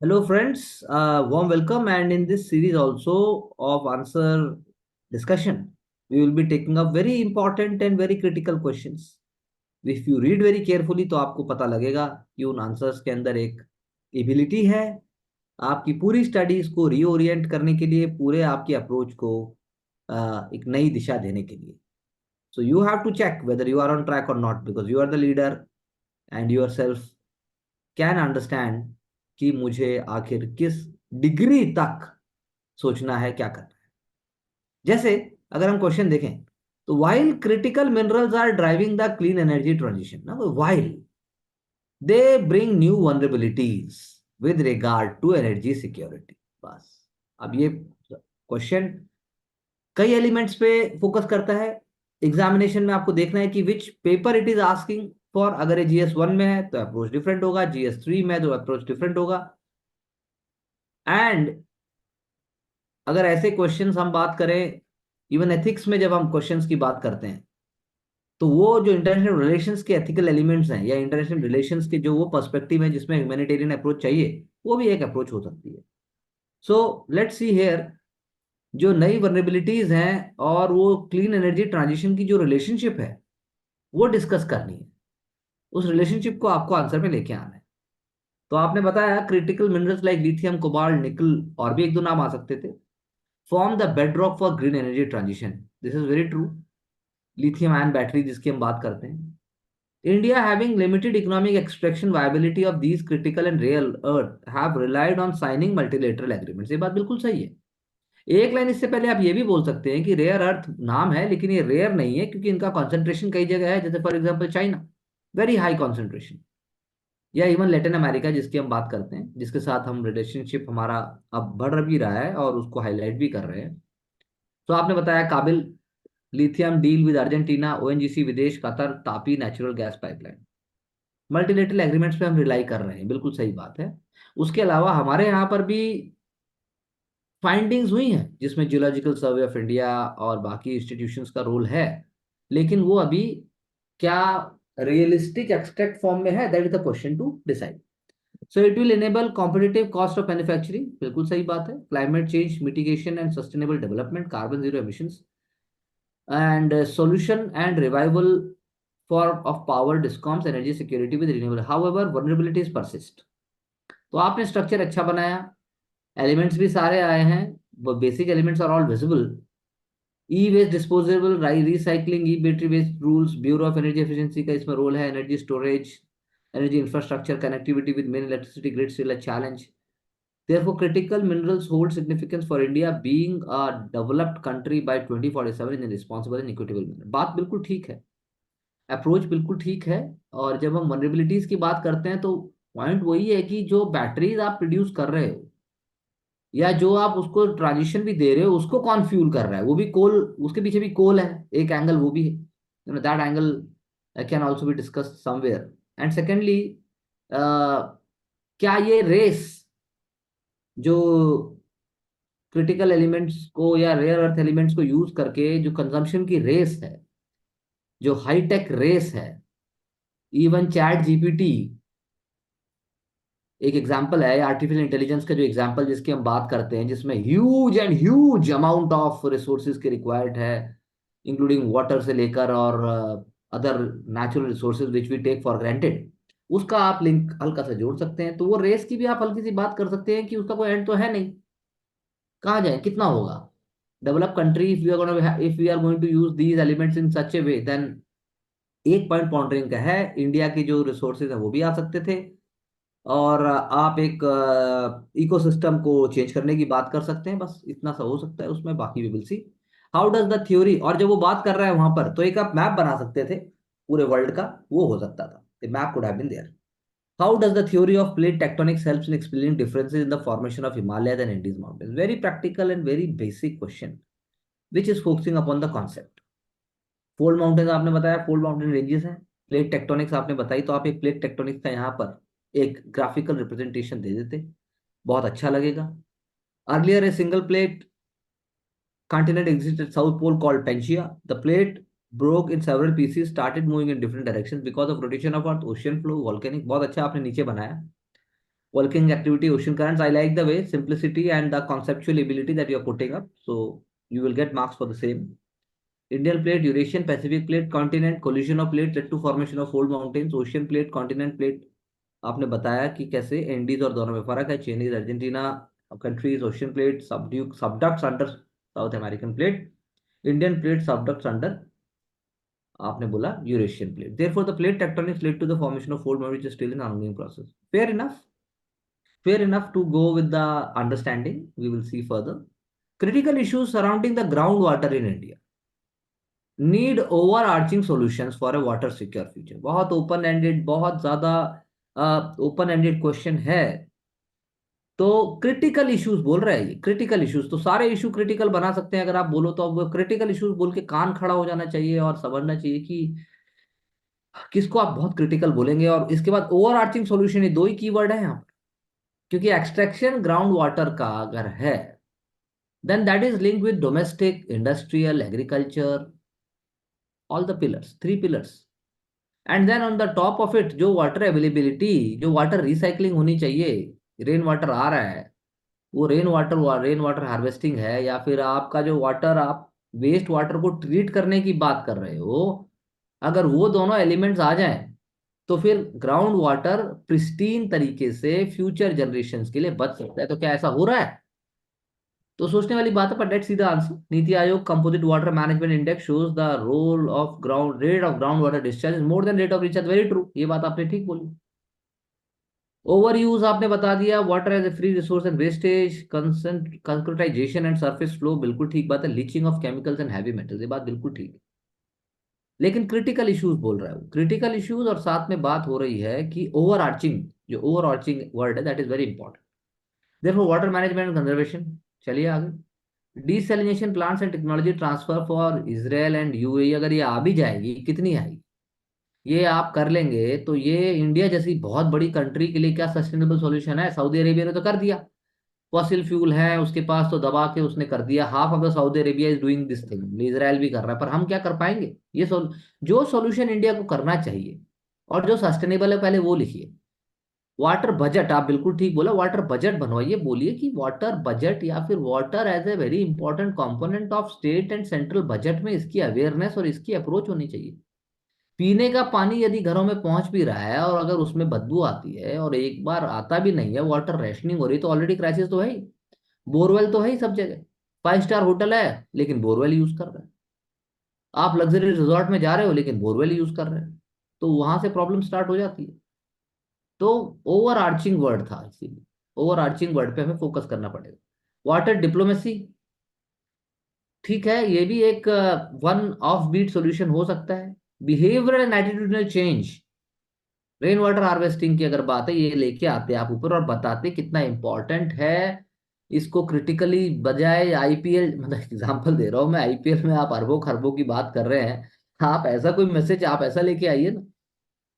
Hello, friends. Warm welcome. And in this series also of answer discussion, we will be taking up very important and very critical questions. If you read very carefully, तो आपको पता लगेगा कि उन answers के अंदर एक ability है आपकी पूरी स्टडीज को रीओरिएंट करने के लिए, पूरे आपकी अप्रोच को एक नई दिशा देने के लिए. So you have to check whether you are on track or not because you are the leader and yourself can understand कि मुझे आखिर किस डिग्री तक सोचना है, क्या करना है. जैसे अगर हम क्वेश्चन देखें तो while critical minerals are driving the clean energy transition ना, while they bring new vulnerabilities with regard to energy security. बस अब ये क्वेश्चन कई एलिमेंट्स पे फोकस करता है. एग्जामिनेशन में आपको देखना है कि विच paper it is asking for. अगर ये GS1 में है तो अप्रोच डिफरेंट होगा, GS3 में है तो अप्रोच डिफरेंट होगा. एंड अगर ऐसे क्वेश्चंस हम बात करें, इवन एथिक्स में जब हम क्वेश्चंस की बात करते हैं तो वो जो इंटरनेशनल रिलेशंस के एथिकल एलिमेंट्स हैं या इंटरनेशनल रिलेशंस के जो वो पर्सपेक्टिव है जिसमें ह्यूमैनिटेरियन अप्रोच चाहिए, वो भी एक अप्रोच हो सकती है. सो लेट्स सी हेयर जो नई वर्नेबिलिटीज हैं और वो क्लीन एनर्जी ट्रांजिशन की जो रिलेशनशिप है वो डिस्कस करनी है. उस रिलेशनशिप को आपको आंसर में लेके आना है. तो आपने बताया critical minerals like lithium, cobalt, nickel और भी एक दो नाम आ सकते थे, form the bedrock for green energy transition. This is very true. Lithium ion battery जिसकी हम बात करते हैं, India having limited economic extraction viability of these critical and rare earth have relied on signing multilateral agreements. ये बात बिल्कुल सही है. एक लाइन इससे पहले आप ये भी बोल सकते हैं कि रेयर अर्थ नाम है लेकिन ये रेयर नहीं है क्योंकि इनका कॉन्सेंट्रेशन कई जगह है, जैसे for example China, very high concentration. या इवन लेटिन अमेरिका जिसकी हम बात करते हैं, जिसके साथ हम रिलेशनशिप हमारा अब बढ़ भी रहा है और उसको हाईलाइट भी कर रहे हैं. तो आपने बताया काबिल, lithium deal with Argentina, ONGC विदेश, Qatar, Tapi natural gas pipeline. Multilateral agreements पे हम रिलाई कर रहे हैं, बिल्कुल सही बात है. उसके अलावा हमारे यहाँ पर भी फाइंडिंग्स हुई हैं जिसमें जियोलॉजिकल सर्वे ऑफ इंडिया और बाकी इंस्टीट्यूशंस का रोल है, लेकिन वो अभी क्या रियलिस्टिक एक्सट्रैक्ट फॉर्म में है, that is the question to decide. So it will enable competitive cost of manufacturing, बिल्कुल सही बात है. Climate change mitigation and sustainable development, carbon zero emissions and solution and revival for of power discoms, energy security with renewable. However, vulnerabilities persist. तो आपने structure अच्छा बनाया, elements भी सारे आए हैं, वो basic elements are all visible. E waste disposable, recycling, e battery waste rules, bureau of energy efficiency का इसमें रोल है, energy storage, energy infrastructure, connectivity with main electricity grid still a challenge. Therefore, critical minerals hold significance for India being a developed country by 2047 in a responsible and equitable manner. बात बिल्कुल ठीक है, approach बिल्कुल ठीक है. और जब हम वनरेबिलिटीज की बात करते हैं तो पॉइंट वही है कि जो बैटरीज आप प्रोड्यूस कर रहे हो या जो आप उसको ट्रांजिशन भी दे रहे हो उसको कौन फ्यूल कर रहा है, वो भी कोल, उसके पीछे भी कोल है, एक एंगल वो भी है. That angle can also be discuss somewhere. And secondly, क्या ये रेस जो क्रिटिकल एलिमेंट्स को या रेयर अर्थ एलिमेंट्स को यूज करके जो कंजम्पशन की रेस है, जो हाईटेक रेस है, इवन ChatGPT एक एग्जांपल है, आर्टिफिशियल इंटेलिजेंस का जो एग्जांपल जिसकी हम बात करते हैं, जिसमें huge and huge amount of resources के रिक्वायर्ड है, इंक्लूडिंग वाटर से लेकर और other natural resources which we take for granted. उसका आप लिंक हल्का सा जोड़ सकते हैं, तो वो रेस की भी आप हल्की सी बात कर सकते हैं कि उसका कोई एंड तो है नहीं, कहाँ जाए, कितना होगा. Develop country, if we are going to use these elements in such a way, then एक पॉइंट पॉन्डरिंग का है, इंडिया के जो रिसोर्सेज है वो भी आ सकते थे और आप एक इकोसिस्टम को चेंज करने की बात कर सकते हैं. बस इतना सा हो सकता है उसमें, बाकी we will see how does the theory. और जब वो बात कर रहा है वहां पर तो एक आप मैप बना सकते थे पूरे वर्ल्ड का, वो हो सकता था, the map could have been there. How does the theory of plate tectonics helps in explaining differences in the formation of Himalayas and Andes mountains? Very practical and very basic question, which is focusing upon the concept. Fold mountains आपने बताया, fold mountain ranges हैं. Plate tectonics आपने बताई, तो आप एक plate tectonics का यहाँ पर एक ग्राफिकल रिप्रेजेंटेशन दे देते, बहुत अच्छा लगेगा. Earlier a single plate continent existed at South Pole called Pangaea. The plate broke in several pieces, started moving in different directions because of rotation of Earth, ocean flow, volcanic. बहुत अच्छा आपने नीचे बनाया. Volcanic activity, ocean currents. I like the way simplicity and the conceptual ability that you are putting up, so you will get marks for the same. Indian plate, Eurasian Pacific plate, continent, collision of plates led to formation of fold mountains. Ocean plate, continent plate, आपने बताया कि कैसे Andes और दोनों में फर्क है. Chinese, Argentina countries, ocean plate, subducts under South American plate. Indian plate, subducts under आपने बोला Eurasian plate. Therefore the plate tectonics led to the formation of fold which is still in ongoing process. Fair enough. Fair enough to go with the understanding. We will see further. Critical issues surrounding the groundwater in India need overarching solutions for a water secure future. बहुत open ended, बहुत ज्यादा open ended question है. तो critical issues बोल रहे हैं ये. Critical issues तो सारे इशू क्रिटिकल बना सकते हैं अगर आप बोलो तो. अब क्रिटिकल इश्यूज बोल के कान खड़ा हो जाना चाहिए और समझना चाहिए कि किसको आप बहुत क्रिटिकल बोलेंगे. और इसके बाद ओवर आर्चिंग सोल्यूशन, ये दो ही कीवर्ड है यहाँ पर. क्योंकि एक्सट्रैक्शन ग्राउंड वाटर का अगर है, then that is linked with domestic, industrial, agriculture, all the pillars, three pillars. And then on the top of it, जो वाटर अवेलेबिलिटी, जो वाटर रिसाइकलिंग होनी चाहिए, रेन वाटर आ रहा है, वो रेन वाटर हार्वेस्टिंग है, या फिर आपका जो वाटर आप वेस्ट वाटर को ट्रीट करने की बात कर रहे हो, अगर वो दोनों एलिमेंट्स आ जाएं तो फिर ग्राउंड वाटर प्रिस्टीन तरीके से फ्यूचर जनरेशंस के लिए बच सकता है. तो क्या ऐसा हो रहा है? तो सोचने वाली बात है. पर let's see the answer. Niti Aayog composite water management index shows the role of ground rate of ground water discharge is more than rate of recharge. Very true, ये बात आपने ठीक बोली. ओवर यूज आपने बता दिया. Water as a free resource and wastage, concretisation and surface flow, बिल्कुल ठीक बात है. Leaching of chemicals and heavy metals, ये बात बिल्कुल ठीक है. लेकिन क्रिटिकल इश्यूज बोल रहा है वो. क्रिटिकल इश्यूज और साथ में बात हो रही है कि ओवर आर्चिंग, जो ओवर आर्चिंग वर्ड है that is very important. Therefore water management and conservation. चलिए आगे. Desalination plants and technology transfer for Israel and UAE, अगर ये आ भी जाएगी, कितनी आएगी, ये आप कर लेंगे तो ये इंडिया जैसी बहुत बड़ी कंट्री के लिए क्या सस्टेनेबल सॉल्यूशन है? सऊदी अरेबिया ने तो कर दिया. फॉसिल फ्यूल है उसके पास तो दबा के उसने कर दिया. Half of the Saudi Arabia is doing this thing. Israel भी कर रहा है. पर हम क्या कर पाएंगे? ये जो सॉल्यूशन इंडिया को करना चाहिए और जो सस्टेनेबल है पहले वो लिखिए. वाटर बजट, आप बिल्कुल ठीक बोला. वाटर बजट बनवाइए. बोलिए कि वाटर बजट या फिर water as a very important component of state and central budget में इसकी अवेयरनेस और इसकी अप्रोच होनी चाहिए. पीने का पानी यदि घरों में पहुंच भी रहा है और अगर उसमें बदबू आती है और एक बार आता भी नहीं है, वाटर रेशनिंग हो रही, तो ऑलरेडी क्राइसिस तो है ही. बोरवेल तो है ही सब जगह. 5 स्टार होटल है लेकिन बोरवेल यूज कर रहे हैं. आप लग्जरी रिजॉर्ट में जा रहे हो लेकिन बोरवेल यूज कर रहे हैं. तो वहां से प्रॉब्लम स्टार्ट हो जाती है. तो ओवर आर्चिंग वर्ड था, इसीलिए ओवर आर्चिंग वर्ड पे हमें फोकस करना पड़ेगा. वाटर डिप्लोमेसी, ठीक है, ये भी एक वन ऑफ बीट सॉल्यूशन हो सकता है. Behavioural and attitudinal change. Rain water harvesting की अगर बात है, ये लेके आते आप ऊपर और बताते कितना इंपॉर्टेंट है इसको क्रिटिकली. बजाय आईपीएल, मतलब एग्जांपल दे रहा हूं मैं, आईपीएल में आप अरबों खरबों की बात कर रहे हैं, आप ऐसा कोई मैसेज आप ऐसा लेके आइए ना.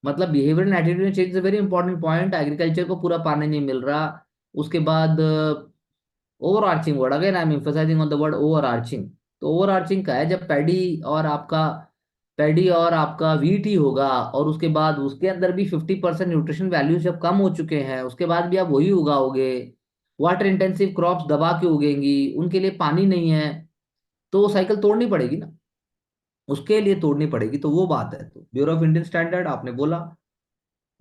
मतलब behaviour and attitude change is very important point. Agriculture को पूरा पानी नहीं मिल रहा. उसके बाद over arching word, again I am emphasising on the word over arching. तो ओवर आर्चिंग का है जब पैडी और आपका वीट ही होगा और उसके बाद उसके अंदर भी 50% न्यूट्रिशन वैल्यूज जब कम हो चुके हैं, उसके बाद भी आप वही उगाओगे. वाटर इंटेंसिव क्रॉप्स दबा के उगेंगी, उनके लिए पानी नहीं है, तो वो साइकिल तोड़नी पड़ेगी ना. उसके लिए तोड़नी पड़ेगी. तो वो बात है. तो ब्यूरो ऑफ इंडियन स्टैंडर्ड आपने बोला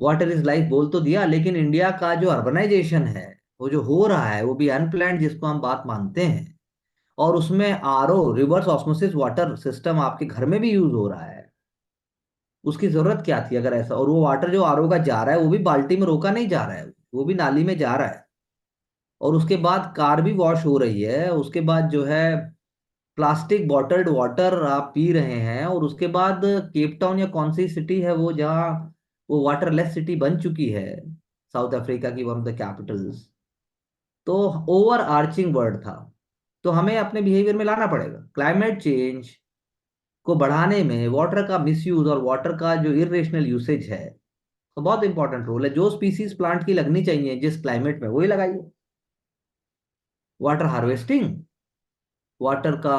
वाटर इज लाइफ बोल तो दिया, लेकिन इंडिया का जो अर्बनाइजेशन है वो जो हो रहा है वो भी अनप्लैंड जिसको हम बात मानते हैं. और उसमें RO, reverse osmosis water system आपके घर में भी यूज हो रहा है. उसकी जरूरत क्या थी अगर ऐसा? और वो वाटर जो आरओ का जा रहा है वो भी बाल्टी में रोका नहीं जा रहा है, वो भी नाली में जा रहा है. और उसके बाद कार भी वॉश हो रही है. उसके बाद जो है प्लास्टिक बॉटल्ड वाटर आप पी रहे हैं. और उसके बाद केप टाउन या कौन सी सिटी है वो जहाँ वो वाटरलेस सिटी बन चुकी है, साउथ अफ्रीका की वन ऑफ द कैपिटल्स. तो ओवर आर्चिंग वर्ड था. तो हमें अपने बिहेवियर में लाना पड़ेगा. क्लाइमेट चेंज को बढ़ाने में वाटर का मिसयूज और वाटर का जो इरेशनल यूसेज है, तो बहुत इंपॉर्टेंट रोल है. जो स्पीसीज प्लांट की लगनी चाहिए जिस क्लाइमेट में, वही लगाइए. वाटर हार्वेस्टिंग, वाटर का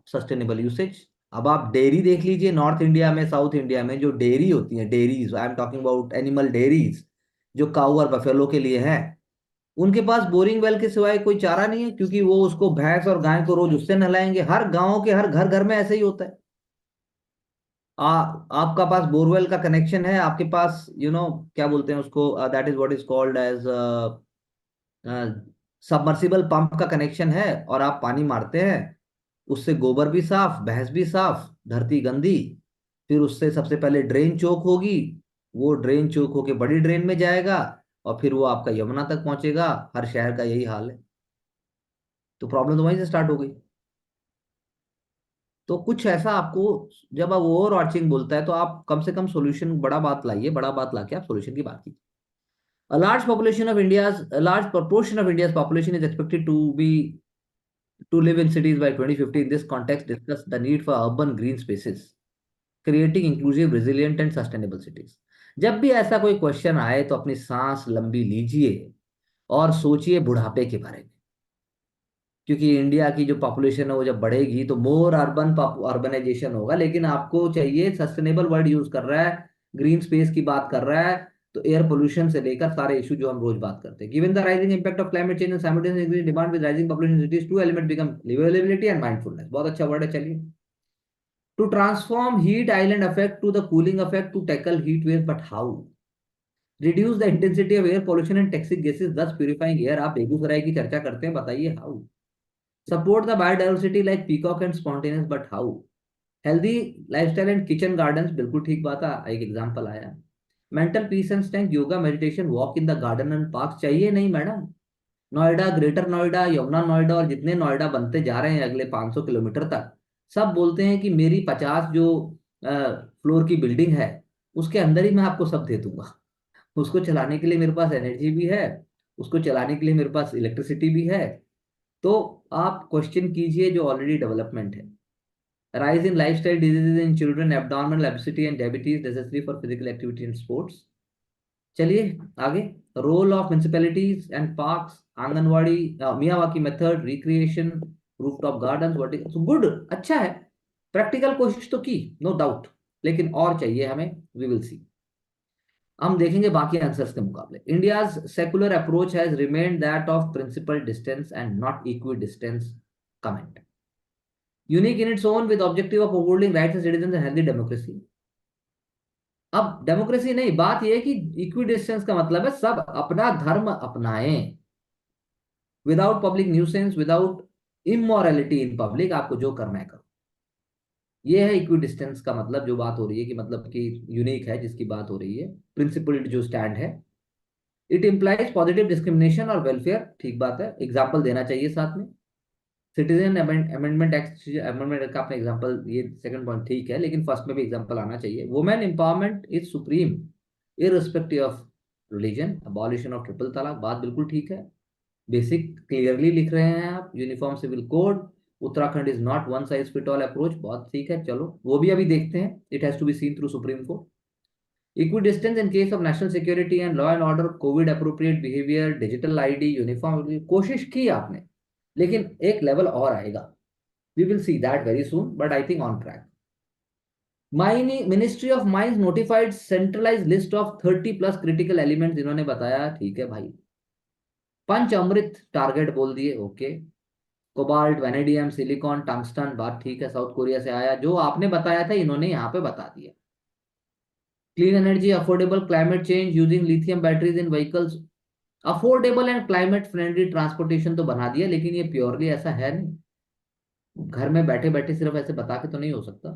सस्टेनेबल यूसेज. अब आप डेयरी देख लीजिए, नॉर्थ इंडिया में, साउथ इंडिया में जो डेयरी होती है, dairies, I am talking about animal dairies, जो काऊ और बफेलो के लिए है, उनके पास बोरिंग वेल के सिवाय कोई चारा नहीं है, क्योंकि वो उसको भैंस और गाय को रोज उससे नहलाएंगे। हर गांव के हर घर घर में ऐसे ही होता है। आपका पास बोरवेल का कनेक्शन है, आपके पास क्या बोलते हैं उसको, that is what is called as submersible pump का कनेक्शन है, और आप पानी मारते हैं। उससे गोबर भी साफ, भैंस भी साफ, धरती गंदी। फिर उससे सबसे पहले ड्रेन चोक होगी, वो ड्रेन चोक होके बड़ी ड्रेन में जाएगा, और फिर वो आपका यमुना तक पहुंचेगा। हर शहर का यही हाल है। तो प्रॉब्लम तो वहीं से स्टार्ट हो गई। तो कुछ ऐसा आपको, जब आप ओवर आर्चिंग बोलता है तो आप कम से कम सोल्यूशन, बड़ा बात लाइए, बड़ा बात लाके आप सोल्यूशन की बात कीजिए। A large proportion of India's population is expected to live in cities by 2050. In this context, discuss the need for urban green spaces, creating inclusive, resilient and sustainable cities. जब भी ऐसा कोई क्वेश्चन आए तो अपनी सांस लंबी लीजिए और सोचिए बुढ़ापे के बारे में। क्योंकि इंडिया की जो पॉपुलेशन है वो जब बढ़ेगी तो मोर अर्बनाइजेशन होगा, लेकिन आपको चाहिए, सस्टेनेबल वर्ड यूज कर रहा है, ग्रीन स्पेस की बात कर रहा है, तो एयर पोल्यूशन से लेकर सारे इशू जो हम रोज बात करते हैं। Given the rising impact of climate change and simultaneous increasing demand with rising population cities, to element become liveability and mindfulness. बहुत अच्छा वर्ड है, चलिए। To transform heat island effect to the cooling effect to tackle heat wave, but how? Reduce the intensity of air pollution and toxic gases, thus purifying air. आप बेगूसराय की चर्चा करते हैं, बताइए how? Support the biodiversity like peacock and spontaneous, but how? Healthy lifestyle and kitchen gardens, बिल्कुल ठीक बात है, एक एग्जांपल आया। Mental peace and strength, yoga, meditation, walk in the garden and park, चाहिए नहीं मैडम? नोएडा, ग्रेटर नोएडा, यमुना नोएडा और जितने नोएडा बनते जा रहे हैं अगले 500 किलोमीटर तक, सब बोलते हैं कि मेरी 50 जो फ्लोर की बिल्डिंग है, उसके अंदर ही मैं आपको सब दे दूंगा। उसको चलाने के लिए मेरे पास एनर्जी भी है, उसको चलाने के लिए मेरे पास इलेक्ट्रिसिटी भी है। तो आप क्वेश्चन कीजिए जो ऑलरेडी डेवलपमेंट है। Rise in lifestyle diseases in children, abdominal obesity and diabetes, necessary for physical activity and sports. चलिए आगे। Role of municipalities and parks, anganwadi, Miyawaki method, recreation, rooftop garden, vertical, good, अच्छा है। Practical कोशिश तो की, no doubt, लेकिन और चाहिए हमें। We will see. हम देखेंगे बाकी आंसर्स के मुकाबले। India's secular approach has remained that of principle distance and not equidistance comment, unique in its own with objective of upholding rights of citizens and healthy democracy. अब democracy नहीं, बात यह है कि इक्वी डिस्टेंस का मतलब है सब अपना धर्म अपनाएं, without public nuisance, without immorality in public. आपको जो करना है करो। ये है इक्वी डिस्टेंस का मतलब, जो बात हो रही है कि मतलब कि यूनिक है जिसकी बात हो रही है, प्रिंसिपल्ड जो स्टैंड है। इट इम्प्लाइज पॉजिटिव डिस्क्रिमिनेशन और वेलफेयर, ठीक बात है, एग्जाम्पल देना चाहिए साथ में। सिटीजन अमेंडमेंट एक्ट, अमेंडमेंट का अपना एग्जांपल, ये सेकंड पॉइंट ठीक है, लेकिन फर्स्ट में भी एग्जांपल आना चाहिए। Women empowerment is supreme irrespective of religion, abolition of triple तलाक, बात बिल्कुल ठीक है। बेसिक क्लियरली लिख रहे हैं आप, uniform civil code, Uttarakhand is not one size fit all approach, बहुत ठीक है, चलो वो भी अभी देखते हैं, it has to be seen through Supreme Court. Equidistance in case of national security and law and order, Covid appropriate behaviour, digital ID, uniform, कोशिश की आपने, लेकिन एक लेवल और आएगा। We will see that very soon, but I think on track. Ministry of Mines notified centralized list of 30 plus critical elements, इन्होंने बताया, ठीक है भाई। पंच अमृत टारगेट बोल दिए, okay. Cobalt, vanadium, silicon, tungsten, बात ठीक है, साउथ कोरिया से आया, जो आपने बताया था इन्होंने यहाँ पे बता दिया। Clean energy, affordable, climate change, using lithium batteries in vehicles, affordable and climate friendly transportation तो बना दिया, लेकिन ये प्योरली ऐसा है नहीं, घर में बैठे बैठे सिर्फ ऐसे बता के तो नहीं हो सकता।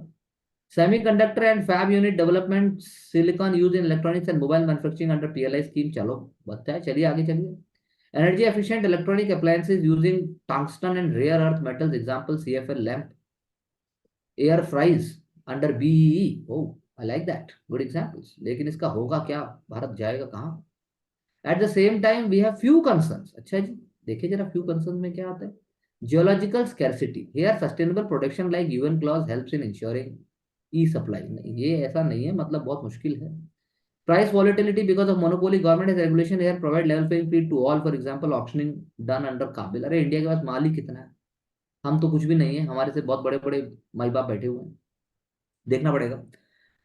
Semiconductor and fab unit development, silicon use in electronics and mobile manufacturing under PLI scheme, चलो बढ़ता है, चलिए आगे चलिए। Energy efficient electronic appliances using tungsten and rare earth metals, example CFL lamp, air fryers under BEE, oh I like that, good examples, लेकिन इसका होगा क्या, भारत जाएगा कहाँ? At the same time we have few concerns, अच्छा जी, देखिए जरा फ्यू कंसर्न में क्या आता है। Geological scarcity, here sustainable production like UN clause helps in ensuring e supply, नहीं ये ऐसा नहीं है, मतलब बहुत मुश्किल है। Price volatility because of monopoly, government regulation here provide level playing field to all, for example auctioning done under काबिल। अरे इंडिया के पास माल ही कितना है, हम तो कुछ भी नहीं है, हमारे से बहुत बड़े बड़े माई बाप बैठे हुए हैं, देखना पड़ेगा।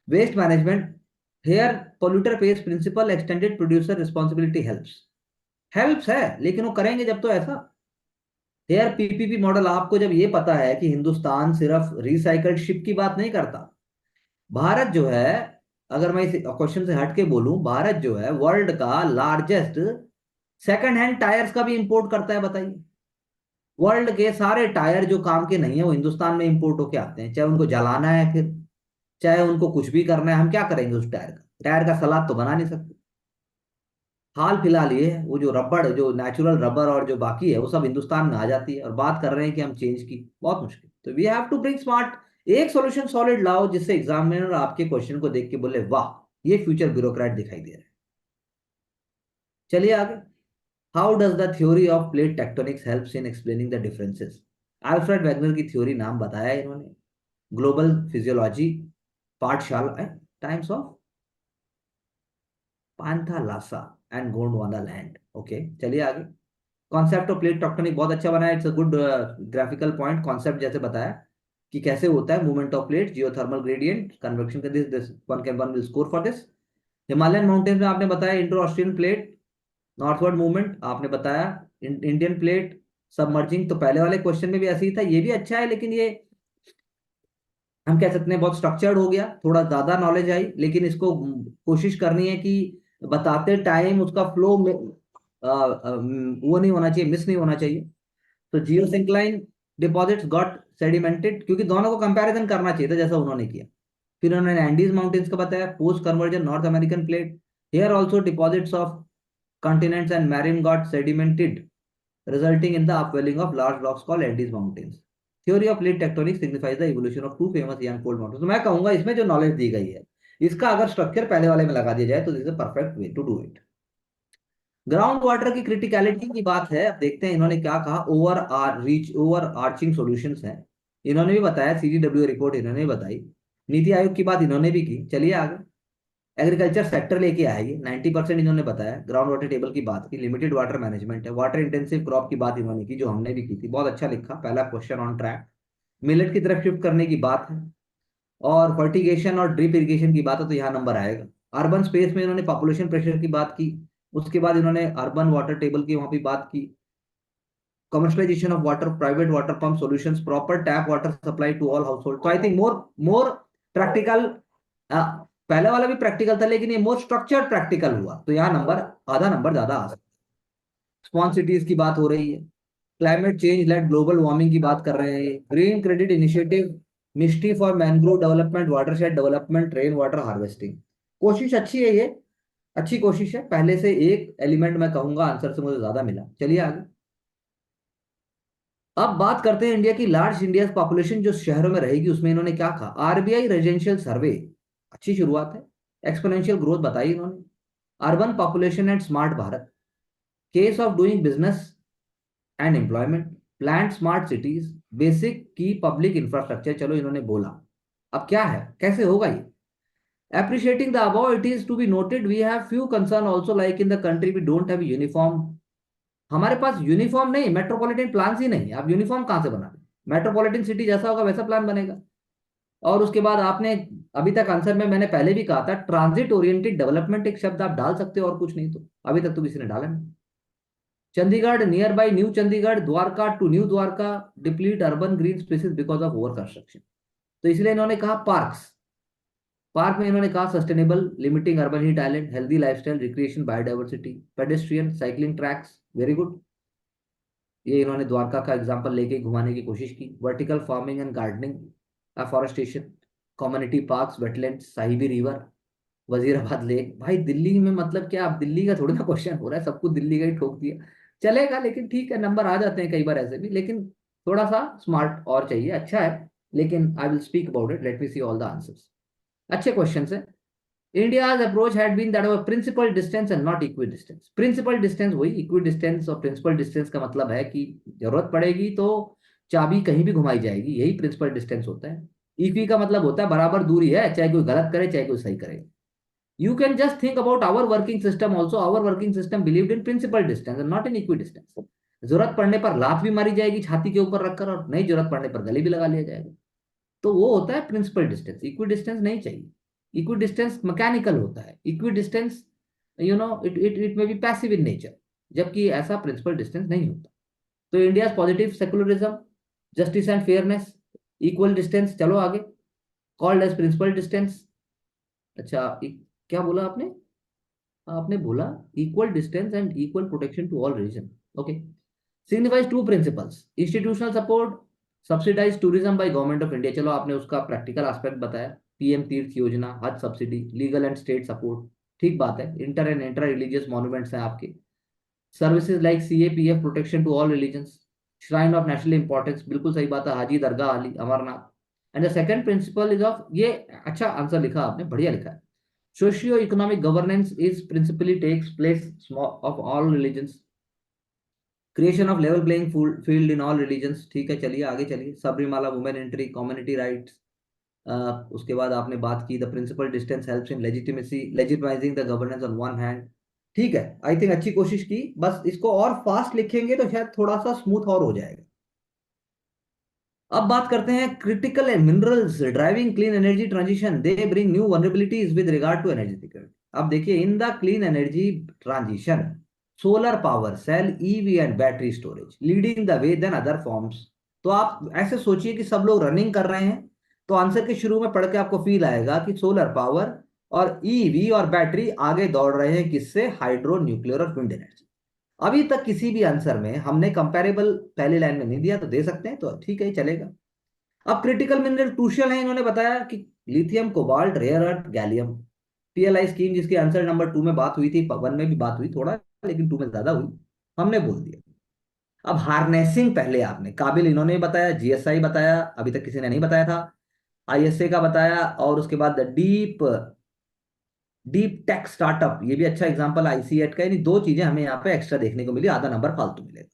Waste management, here polluter pays principle extended producer responsibility helps, helps है लेकिन वो करेंगे जब तो ऐसा। हेयर पीपीपी मॉडल, आपको जब ये पता है कि हिंदुस्तान सिर्फ रिसाइकल्ड शिप की बात नहीं करता, भारत जो है, अगर मैं इस क्वेश्चन से हट के बोलूं, भारत जो है वर्ल्ड का लार्जेस्ट सेकंड हैंड टायर्स का भी इंपोर्ट करता है, बताइए। वर्ल्ड के सारे टायर जो काम के नहीं है वो हिंदुस्तान में इंपोर्ट होके आते हैं, चाहे उनको जलाना है, फिर चाहे उनको कुछ भी करना है, हम क्या करेंगे उस टायर का? टायर का सलाद तो बना नहीं सकते। हाल फिलहाल ये है, वो जो रबड़, जो नेचुरल रबर और जो बाकी है वो सब हिंदुस्तान में आ जाती है, और बात कर रहे हैं कि हम चेंज की, बहुत मुश्किल। तो we have to bring smart, एक सॉल्यूशन सॉलिड लाओ जिससे एग्जामिनर आपके क्वेश्चन को देख के बोले वाह, ये फ्यूचर ब्यूरोक्रेट दिखाई दे रहा है। चलिए आगे। How does the theory of plate tectonics helps in explaining the differences? Alfred Wegener की थ्योरी नाम बताया इन्होंने, ग्लोबल फिजियोलॉजी, पाठशाला, times of Panthalassa and Gondwana land. Okay, चलिए आगे। कॉन्सेप्ट ऑफ प्लेट टेक्टोनिक बहुत अच्छा बनाया, it's a good graphical point, concept जैसे बताया कि कैसे होता है movement of plate, geothermal gradient, convection का, this this one will score for this. Himalayan mountains में आपने बताया Indo Austrian plate, northward movement आपने बताया, इंडियन प्लेट सबमर्जिंग, तो पहले वाले क्वेश्चन में भी ऐसे ही था, ये भी अच्छा है, लेकिन ये हम कह सकते हैं बहुत स्ट्रक्चर्ड हो गया, थोड़ा ज्यादा नॉलेज आई, लेकिन इसको कोशिश करनी है कि बताते टाइम उसका फ्लो में वो नहीं होना चाहिए, मिस नहीं होना चाहिए। तो जियो सिंक्लाइन डिपॉजिट्स गॉट सेडिमेंटेड, क्योंकि दोनों को कंपैरिजन करना चाहिए था जैसा उन्होंने किया। फिर उन्होंने एंडीज माउंटेन्स का बताया, post conversion north American plate, here also deposits of continents and marine got sedimented, resulting in the upwelling of large blocks called Andes Mountains. Theory of plate tectonics signifies the evolution of two famous young cold mountains. तो मैं कहूंगा इसमें जो knowledge दी गई है, इसका अगर structure पहले वाले में लगा दिया जाए तो this is perfect way to do it. Ground water की क्रिटिकलिटी की बात है, अब देखते हैं इन्होंने क्या कहा। ओवर आर्चिंग सॉल्यूशंस हैं, इन्होंने भी बताया, सीडीडब्ल्यू रिपोर्ट इन्होंने भी बताई, नीति आयोग की बात इन्होंने भी की। चलिए आगे। एग्रीकल्चर सेक्टर लेके आएगी, 90% इन्होंने बताया, ग्राउंड वाटर टेबल की बात की, लिमिटेड वाटर मैनेजमेंट है, वाटर इंटेंसिव क्रॉप की बात इन्होंने की जो हमने भी की थी, बहुत अच्छा लिखा, पहला क्वेश्चन ऑन ट्रैक। मिलेट की तरफ शिफ्ट करने की बात है, और फर्टिगेशन और ड्रिप इरिगेशन की बात है, तो यहाँ नंबर आएगा। अर्बन स्पेस में इन्होंने पॉपुलेशन प्रेशर की बात की, उसके बाद इन्होंने अर्बन वाटर टेबल की वहां भी बात की, commercialisation of water, private water pump solutions, proper tap water supply to all household. तो I think more more practical, पहले वाला भी प्रैक्टिकल था लेकिन ये मोर स्ट्रक्चर्ड प्रैक्टिकल हुआ, तो यहाँ नंबर, आधा नंबर ज्यादा आ सकता है। स्मॉल सिटीज की बात हो रही है, climate change led global warming की बात कर रहे हैं, green credit initiative, MISHTI for mangrove development, watershed development, rain water harvesting. कोशिश अच्छी है ये, अच्छी कोशिश है, पहले से एक एलिमेंट मैं कहूंगा आंसर से मुझे ज्यादा मिला। चलिए आगे। अब बात करते हैं इंडिया की, लार्ज इंडिया पॉपुलेशन जो शहरों में रहेगी उसमें इन्होंने क्या कहा। आरबीआई रेजिडेंशियल सर्वे, अच्छी शुरुआत है, एक्सपोनेंशियल ग्रोथ बताई इन्होंने, urban population and smart Bharat, case of doing business and employment, plan smart cities, basic की पब्लिक इंफ्रास्ट्रक्चर, चलो इन्होंने बोला। अब क्या है, कैसे होगा ये? Appreciating the above, it is to be noted we have few concern also, like in the country we don't have uniform, हमारे पास यूनिफॉर्म नहीं, मेट्रोपॉलिटन प्लान ही नहीं, आप यूनिफॉर्म कहां से बना रहे? मेट्रोपॉलिटन सिटी जैसा होगा वैसा प्लान बनेगा। और उसके बाद आपने, अभी तक आंसर में मैंने पहले भी कहा था, ट्रांजिट ओरिएंटेड डेवलपमेंट एक शब्द आप डाल सकते हो और कुछ नहीं, तो अभी तक तो किसी ने डाला नहीं। Chandigarh nearby new Chandigarh, Dwarka to new Dwarka, deplete urban green spaces because of over construction, तो इसलिए इन्होंने कहा पार्क्स। पार्क में इन्होंने कहा sustainable, limiting urban heat island, healthy lifestyle, recreation, biodiversity, pedestrian cycling tracks, very good. ये इन्होंने द्वारका का एग्जांपल लेके घुमाने की कोशिश की। Vertical farming and gardening, afforestation, community parks, wetlands, Sahibi river, Wazirabad lake. भाई दिल्ली में मतलब क्या, अब दिल्ली का थोड़ा ना क्वेश्चन हो रहा है, सब कुछ दिल्ली का ही ठोक दिया, चलेगा, लेकिन ठीक है, नंबर आ जाते हैं कई बार ऐसे भी, लेकिन थोड़ा सा स्मार्ट और चाहिए, अच्छा है, लेकिन I will speak about it, let me see all the answers. अच्छे क्वेश्चन है। India's approach had been that of a principal distance and not equidistance. Principal distance वही, equidistance और principal distance का मतलब है कि जरूरत पड़ेगी तो चाबी कहीं भी घुमाई जाएगी, यही principal distance होता है। इक्वी का मतलब होता है बराबर दूरी है, चाहे कोई गलत करे चाहे कोई सही करे। You can just think about our working system also. Our working system believed in principal distance and not in equidistance. जरूरत पड़ने पर लात भी मारी जाएगी छाती के ऊपर रखकर, और नहीं जरूरत पड़ने पर गले भी लगा लिया जाएगा, तो वो होता है प्रिंसिपल डिस्टेंस, इक्वी डिस्टेंस नहीं चाहिए। इक्वी डिस्टेंस मैकेनिकल होता है, equi distance it may be passive in nature, जबकि ऐसा प्रिंसिपल डिस्टेंस नहीं होता। तो India positive secularism, justice and fairness, equal distance, चलो आगे, कॉल्ड एज प्रिंसिपल डिस्टेंस। अच्छा, क्या बोला आपने? आपने बोला equal distance and equal protection to all religion. Okay, signifies two principles, institutional support, subsidise tourism by government of India, चलो आपने उसका प्रैक्टिकल एस्पेक्ट बताया, PM Tirth Yojana, Haj subsidy, legal and state support, ठीक बात है, inter and inter religious monuments हैं आपके, services like CAPF, protection to all religions, shrine of national importance, बिल्कुल सही बात है, Haji Dargah Ali Amarnath. And the second principle is of, ये अच्छा आंसर लिखा आपने, बढ़िया लिखा है, socio economic governance is principally takes place of all religions, creation of level playing field in all religions, ठीक है, चलिए आगे चलिए, Sabarimala women entry, community rights, उसके बाद आपने बात की the principle distance helps in legitimacy legitimising the governance on one hand, ठीक है, आई थिंक अच्छी कोशिश की, बस इसको और फास्ट लिखेंगे तो शायद थोड़ा सा स्मूथ और हो जाएगा। अब बात करते हैं critical minerals driving clean energy transition, they bring new vulnerabilities with regard to energy security. अब देखिए, in the clean energy transition, solar power cell, EV and battery storage leading the way then other forms. तो आप ऐसे सोचिए कि सब लोग running कर रहे हैं, तो आंसर के शुरू में पढ़ के आपको फील आएगा कि सोलर पावर और ईवी और बैटरी आगे दौड़ रहे हैं, किससे? हाइड्रो, न्यूक्लियर और विंड एनर्जी। अभी तक किसी भी आंसर में हमने कंपैरेबल पहली लाइन में नहीं दिया, तो दे सकते हैं, तो ठीक है, चलेगा। अब क्रिटिकल मिनरल क्रूशियल है, इन्होंने बताया कि lithium, cobalt, rare earth, gallium, PLI scheme, जिसकी आंसर नंबर 2 में बात हुई थी, 1 में भी बात हुई थोड़ा, लेकिन 2 में ज्यादा हुई, हमने बोल दिया। अब हार्नेसिंग पहले आपने काबिल, इन्होंने बताया, जीएसआई बताया, अभी तक किसी ने नहीं बताया था, आईएसए का बताया, और उसके बाद डीप डीप टेक स्टार्टअप, ये भी अच्छा एग्जांपल आईसीएट का, यानी दो चीजें हमें यहाँ पे एक्स्ट्रा देखने को मिली, आधा नंबर फालतू मिलेगा।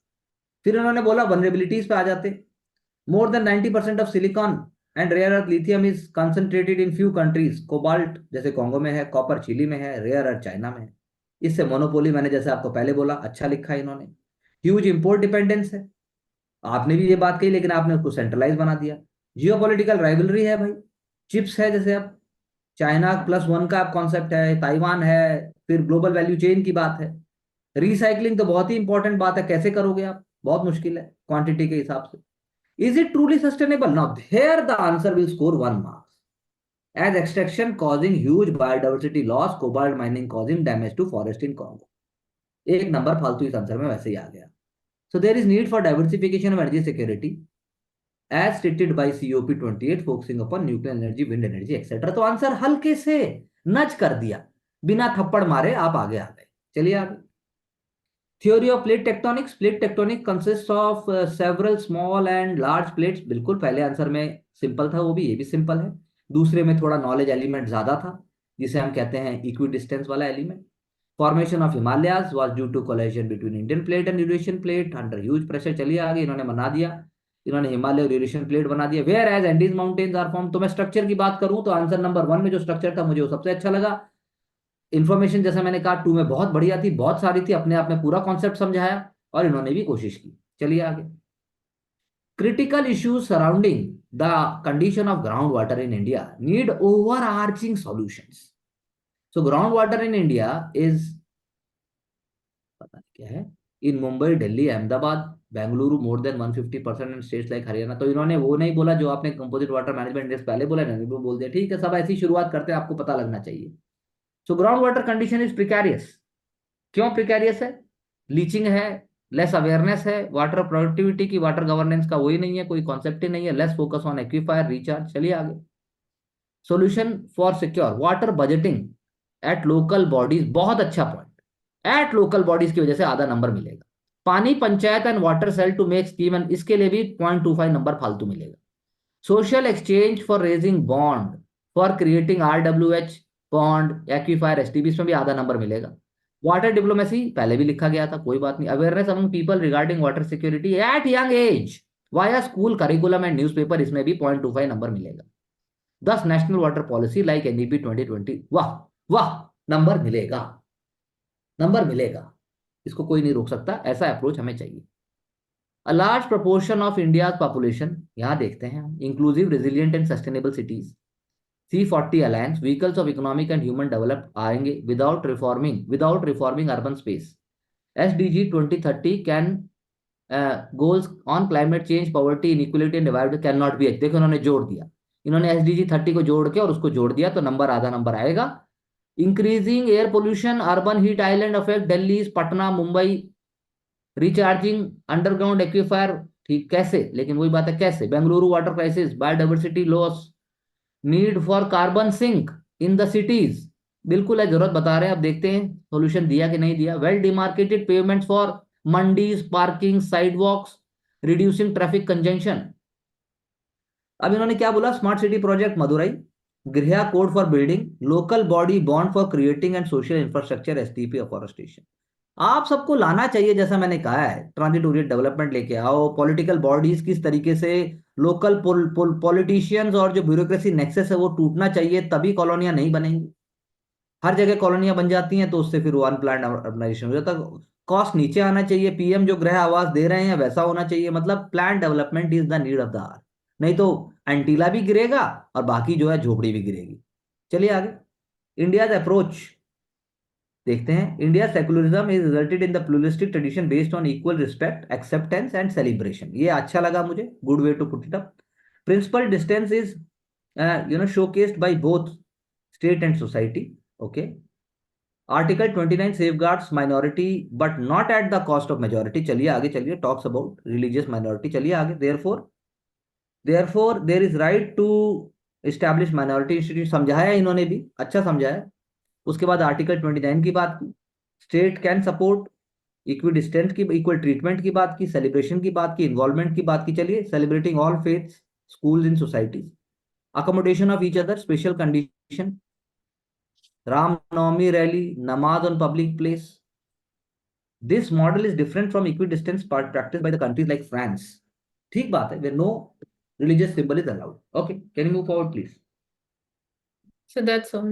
फिर उन्होंने बोला वनरेबिलिटीज पे आ जाते, more than 90% of silicon and rare earth lithium is concentrated in few countries, cobalt जैसे कॉन्गो में है, कॉपर चिली में है, रेयर अर्थ चाइना में है, इससे मोनोपोली, मैंने जैसे आपको पहले बोला, अच्छा लिखा है इन्होंने। ह्यूज इंपोर्ट डिपेंडेंस है, आपने भी ये बात कही, लेकिन आपने उसको सेंट्रलाइज बना दिया। जियोपॉलिटिकल राइवलरी है भाई, चिप्स है, जैसे अब चाइना +1 का कॉन्सेप्ट है, ताइवान है, फिर ग्लोबल वैल्यू चेन की बात है, रिसाइकलिंग तो बहुत ही इंपॉर्टेंट बात है, कैसे करोगे आप? बहुत मुश्किल है क्वांटिटी के हिसाब से। Is it truly sustainable? Now here the answer will score 1 marks, as extraction causing huge biodiversity loss, cobalt mining causing damage to forest in Congo, 1 number फालतू इस आंसर में वैसे ही आ गया। So there is need for diversification of energy security as stated by COP 28, focusing upon nuclear energy, wind energy etcetera. तो answer हल्के से नच कर दिया, बिना थप्पड़ मारे आप आगे आ गए। चलिए आगे, theory of plate tectonics, plate tectonic consist of several small and large plates, बिल्कुल पहले आंसर में सिंपल था वो भी, ये भी सिंपल है। दूसरे में थोड़ा नॉलेज एलिमेंट ज्यादा था, जिसे हम कहते हैं इक्वी डिस्टेंस वाला element. Formation of Himalayas was due to collision between Indian plate and Eurasian plate under huge pressure, चलिए आगे, इन्होंने बना दिया, इन्होंने हिमालय और यूरेशियन प्लेट बना दिया। Whereas Andes mountains are form, तो मैं स्ट्रक्चर की बात करूं तो आंसर नंबर 1 में जो स्ट्रक्चर था मुझे वो सबसे अच्छा लगा। इन्फॉर्मेशन जैसा मैंने कहा 2 में बहुत बढ़िया थी, बहुत सारी थी, अपने आप में पूरा कॉन्सेप्ट समझाया, और इन्होंने भी कोशिश की। चलिए आगे, critical issues surrounding the condition of groundwater in India need overarching solutions. So groundwater in India is, पता नहीं क्या है, इन मुंबई, दिल्ली, अहमदाबाद, बेंगलुरु मोर देन 150% इन स्टेट्स लाइक हरियाणा। तो इन्होंने वो नहीं बोला जो आपने कंपोजिट वाटर मैनेजमेंट इंडेक्स पहले बोला, इन्होंने वो बोल दिया, ठीक है, सब ऐसी शुरुआत करते हैं, आपको पता लगना चाहिए। So ground water condition is precarious, क्यों प्रिकैरियस है? लीचिंग है, लेस अवेयरनेस है, वाटर प्रोडक्टिविटी की, वाटर गवर्नेंस का वही नहीं है, कोई कॉन्सेप्ट ही नहीं है, लेस फोकस ऑन एक्वीफायर रिचार्ज। चलिए आगे, solution for secure water budgeting at local bodies, बहुत अच्छा पॉइंट, एट लोकल बॉडीज की वजह से आधा नंबर मिलेगा। पानी panchayat and water cell to make scheme, and इसके लिए भी 0.25 नंबर फालतू मिलेगा। Social exchange for raising bond for creating RWH bond, aquifer, STB, में भी आधा नंबर मिलेगा। वाटर डिप्लोमेसी पहले भी लिखा गया था, कोई बात नहीं। Awareness among people regarding water security eight young age via school curriculum and newspaper, इसमें भी 0.25 नंबर मिलेगा। 10 national water policy like NEP 2020, वाह वाह, नंबर मिलेगा, नंबर मिलेगा, इसको कोई नहीं रोक सकता, ऐसा अप्रोच हमें चाहिए। A large proportion of India's population, यहाँ देखते हैं हम, inclusive, resilient and sustainable cities, C40 alliance, vehicles of economic and human develop आएंगे without reforming urban space. SDG 2030 can goals on climate change, poverty, inequality and divide can not be. देखो इन्होंने जोड़ दिया, इन्होंने SDG 30 को जोड़ के और उसको जोड़ दिया, तो नंबर आधा नंबर आएगा। Increasing air pollution, urban heat island effect, Delhi, Patna, Mumbai, recharging underground aquifer. ठीक, कैसे? लेकिन वही बात है, कैसे? Bengaluru water crisis, biodiversity loss, need for carbon sink in the cities. बिल्कुल है, जरूरत बता रहे हैं, अब देखते हैं सोल्यूशन दिया कि नहीं दिया। Well demarcated pavements for mandis, parking, sidewalks, reducing traffic congestion. अब इन्होंने क्या बोला? स्मार्ट सिटी प्रोजेक्ट मदुरई, गृह code for building, local body bond for creating and social infrastructure, STP, afforestation. आप सबको लाना चाहिए, जैसा मैंने कहा है, ट्रांजिट ओरिएंटेड डेवलपमेंट लेके आओ, पॉलिटिकल बॉडीज किस तरीके से, लोकल पॉलिटिशियंस और जो ब्यूरोक्रेसी नेक्सस है वो टूटना चाहिए, तभी कॉलोनियां नहीं बनेंगी। हर जगह कॉलोनियां बन जाती हैं तो उससे फिर वन प्लान अर्बनाइजेशन हो जाता है। कॉस्ट नीचे आना चाहिए, PM जो गृह आवास दे रहे हैं वैसा होना चाहिए, मतलब plan development is the need of the hour. नहीं तो एंटीला भी गिरेगा और बाकी जो है झोपड़ी भी गिरेगी। चलिए आगे। इंडियाज अप्रोच देखते हैं। India secularism is resulted in the pluralistic tradition based on equal respect, acceptance and celebration. ये अच्छा लगा मुझे, good way to put it up. Principle distance is showcased by both state and society. Okay. Article 29 safeguards minority but not at the cost of majority. चलिए आगे चलिए, talks about religious minority। चलिए आगे। Therefore there is right to establish minority institute। समझाया इन्होंने भी, अच्छा समझाया। उसके बाद आर्टिकल 29 की बात की, state can support equi distance की, इक्वल ट्रीटमेंट की बात की, सेलिब्रेशन की बात की, इन्वॉल्वमेंट की बात की। चलिए, celebrating all faiths, schools in societies, accommodation of each other, special condition, Ram Navami rally, namaz on public place. This model is different from equidistance part practiced by the countries like France. ठीक बात है, where no religious symbol is allowed. Okay, can you move forward, please? So that's all.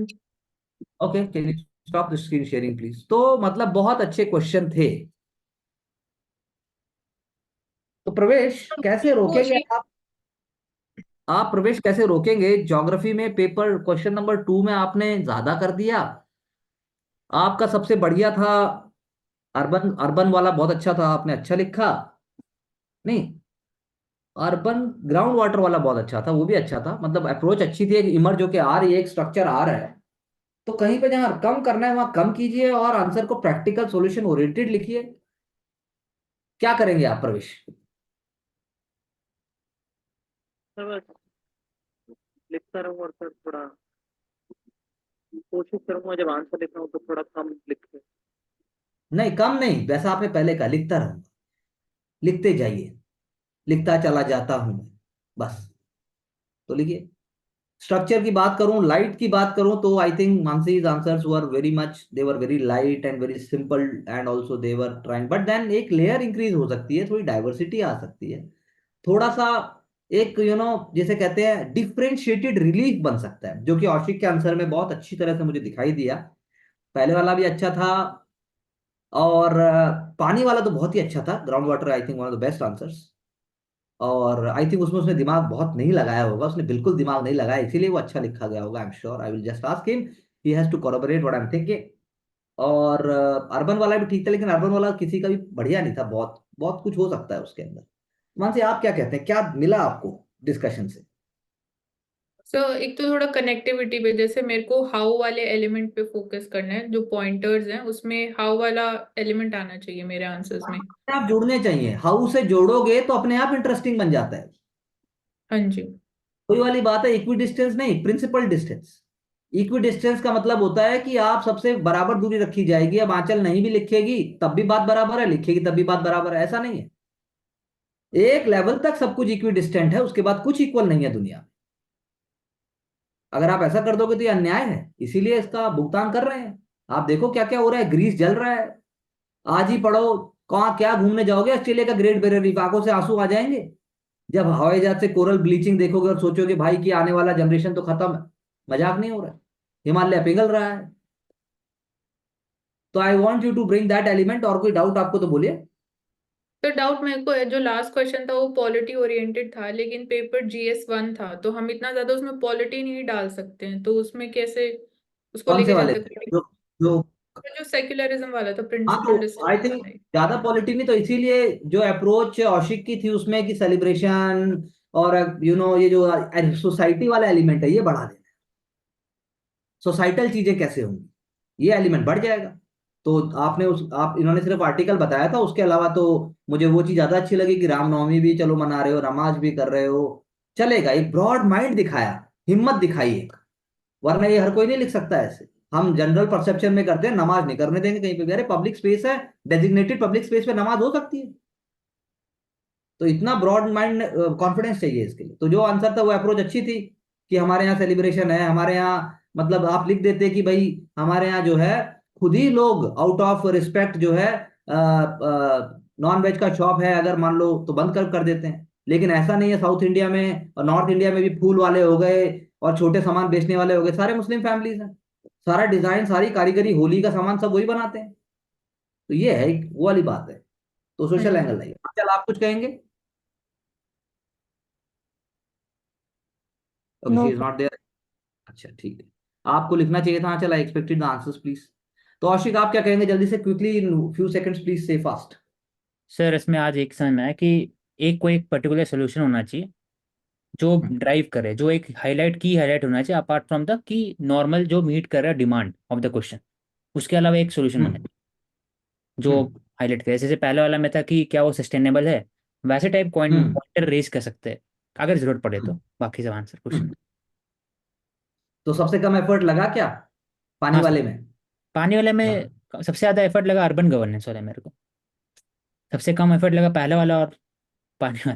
Okay, can you stop the screen sharing, please? तो मतलब बहुत अच्छे question थे। तो प्रवेश कैसे वो रोकेंगे एक आप प्रवेश कैसे रोकेंगे? ज्योग्राफी में पेपर क्वेश्चन नंबर 2 में आपने ज्यादा कर दिया। आपका सबसे बढ़िया था अर्बन, अर्बन वाला बहुत अच्छा था, आपने अच्छा लिखा। नहीं, अर्बन ग्राउंड वाटर वाला बहुत अच्छा था, वो भी अच्छा था, मतलब अप्रोच अच्छी थी, एक इमर्ज होके आ रही है, एक स्ट्रक्चर आ रहा है। तो कहीं पे जहां कम करना है वहां कम कीजिए और आंसर को प्रैक्टिकल सॉल्यूशन ओरिएंटेड लिखिए। क्या करेंगे आप प्रवेश? सर बस लिखता रहूँ और सर थोड़ा कोशिश करूंगा जब आंसर लिखना हो तो थोड़ा कम लिखे। नहीं, कम नहीं, वैसा आपने पहले कहा, लिखता रहूंगा, लिखते जाइए, लिखता चला जाता हूं मैं, बस। तो लिखिए। स्ट्रक्चर की बात करूं, लाइट की बात करूं, तो I think Mansi's answers were very much, they were very light and very simple, and also they were trying, but then एक लेयर इंक्रीज हो सकती है, थोड़ी डाइवर्सिटी आ सकती है, थोड़ा सा एक जिसे कहते हैं डिफरेंशिएटेड रिलीफ बन सकता है, जो कि औशिक के आंसर में बहुत अच्छी तरह से मुझे दिखाई दिया। पहले वाला भी अच्छा था, और पानी वाला तो बहुत ही अच्छा था, ground water I think one of the best answers. और आई थिंक उसमें उसने दिमाग बहुत नहीं लगाया होगा, उसने बिल्कुल दिमाग नहीं लगाया, इसीलिए वो अच्छा लिखा गया होगा। I am sure, I will just ask him, he has to collaborate what I am thinking. और अर्बन वाला भी ठीक था, लेकिन अर्बन वाला किसी का भी बढ़िया नहीं था, बहुत बहुत कुछ हो सकता है उसके अंदर। मान से आप क्या कहते हैं, क्या मिला आपको डिस्कशन से? सो एक तो थोड़ा कनेक्टिविटी पे, जैसे मेरे को हाउ वाले एलिमेंट पे फोकस करना है, जो पॉइंटर्स हैं उसमें हाउ वाला एलिमेंट आना चाहिए मेरे आंसर्स में। आप जोड़ने चाहिए, हाउ से जोड़ोगे तो अपने आप इंटरेस्टिंग बन जाता है। हाँ जी। वही वाली बात है, इक्वी डिस्टेंस नहीं, प्रिंसिपल डिस्टेंस। इक्वी डिस्टेंस का मतलब होता है कि आप सबसे बराबर दूरी रखी जाएगी। अब आंचल नहीं भी लिखेगी तब भी बात बराबर है, लिखेगी तब भी बात बराबर है, ऐसा नहीं है। एक लेवल तक सब कुछ इक्वी डिस्टेंट है, उसके बाद कुछ इक्वल नहीं है दुनिया में। अगर आप ऐसा कर दोगे तो ये अन्याय है, इसीलिए इसका भुगतान कर रहे हैं। आप देखो क्या क्या हो रहा है, ग्रीस जल रहा है। आज ही पढ़ो, कहाँ क्या घूमने जाओगे, ऑस्ट्रेलिया का ग्रेट बैरियर रीफ, आंखों से आंसू आ जाएंगे जब हवाई जहाज से कोरल ब्लीचिंग देखोगे और सोचोगे भाई कि आने वाला जनरेशन तो खत्म है। मजाक नहीं हो रहा है, हिमालय पिघल रहा है। तो I want you to bring that element. और कोई डाउट आपको तो बोलिए। तो डाउट मेरे को है, जो लास्ट क्वेश्चन था वो पॉलिटी ओरिएंटेड था, लेकिन पेपर GS1 था, तो हम इतना ज्यादा उसमें पॉलिटी नहीं डाल सकते हैं, तो उसमें कैसे उसको कौन से लेके वाले चलते थे हैं? जो जो जो सेक्युलरिज्म वाला था, हाँ, तो प्रिंसिपल आई थिंक डिस्ट्रीब्यूशन। ज्यादा पॉलिटी नहीं, तो इसीलिए जो अप्रोच औशिक की थी उसमें कि सेलिब्रेशन और ये जो सोसाइटी वाला एलिमेंट है ये बढ़ा देना, सोसाइटल चीजें कैसे होंगी ये एलिमेंट बढ़ जाएगा। तो आप इन्होंने सिर्फ आर्टिकल बताया था, उसके अलावा तो मुझे वो चीज ज्यादा अच्छी लगी कि रामनवमी भी चलो मना रहे हो, नमाज भी कर रहे हो, चलेगा। एक ब्रॉड माइंड दिखाया, हिम्मत दिखाई एक, वरना ये हर कोई नहीं लिख सकता ऐसे। हम जनरल परसेप्शन में करते हैं नमाज नहीं करने देंगे कहीं पे भी, अरे पब्लिक स्पेस है, डेजिग्नेटेड पब्लिक स्पेस पे नमाज हो सकती है। तो इतना ब्रॉड माइंड कॉन्फिडेंस चाहिए इसके लिए। तो जो आंसर था वो अप्रोच अच्छी थी कि हमारे यहाँ सेलिब्रेशन है, हमारे यहाँ मतलब आप लिख देते कि भाई हमारे यहाँ जो है खुद ही लोग आउट ऑफ रिस्पेक्ट जो है नॉन वेज का शॉप है अगर मान लो तो बंद कर देते हैं। लेकिन ऐसा नहीं है, साउथ इंडिया में और नॉर्थ इंडिया में भी फूल वाले हो गए और छोटे सामान बेचने वाले हो गए, सारे मुस्लिम फैमिलीज हैं, सारा डिजाइन सारी कारीगरी होली का सामान सब वही बनाते हैं। तो ये है एक वो वाली बात है। तो हाँ सोशल जी। एंगल नहीं। चल आप कुछ कहेंगे? Okay, no. She is not there. अच्छा ठीक है, आपको लिखना चाहिए था। हाँ चल, I expected the answers please. तो आशिक आप क्या कहेंगे जल्दी से, quickly in few seconds please, say fast. Sir इसमें आज एक समझ में आया कि एक कोई एक पर्टिकुलर सोल्यूशन होना चाहिए जो ड्राइव करे, जो एक हाईलाइट होना चाहिए अपार्ट फ्रॉम द कि नॉर्मल जो मीट कर रहा है डिमांड ऑफ द क्वेश्चन, उसके अलावा एक सोल्यूशन होना हम्म। चाहिए जो हम्म। हाईलाइट करे। जैसे पहले वाला में था कि क्या वो सस्टेनेबल है, वैसे टाइप हम्म। पॉइंटर रेज कर सकते हैं अगर जरूरत पड़े तो। हम्म। बाकी सब आंसर क्वेश्चन। हम्म। तो सबसे कम एफर्ट लगा क्या पानी हाँ सर, वाले में? पानी वाले में हाँ। सबसे ज़्यादा एफर्ट लगा अर्बन गवर्नेंस वाले मेरे को, सबसे कम एफर्ट लगा पहले वाला और पानी वाला।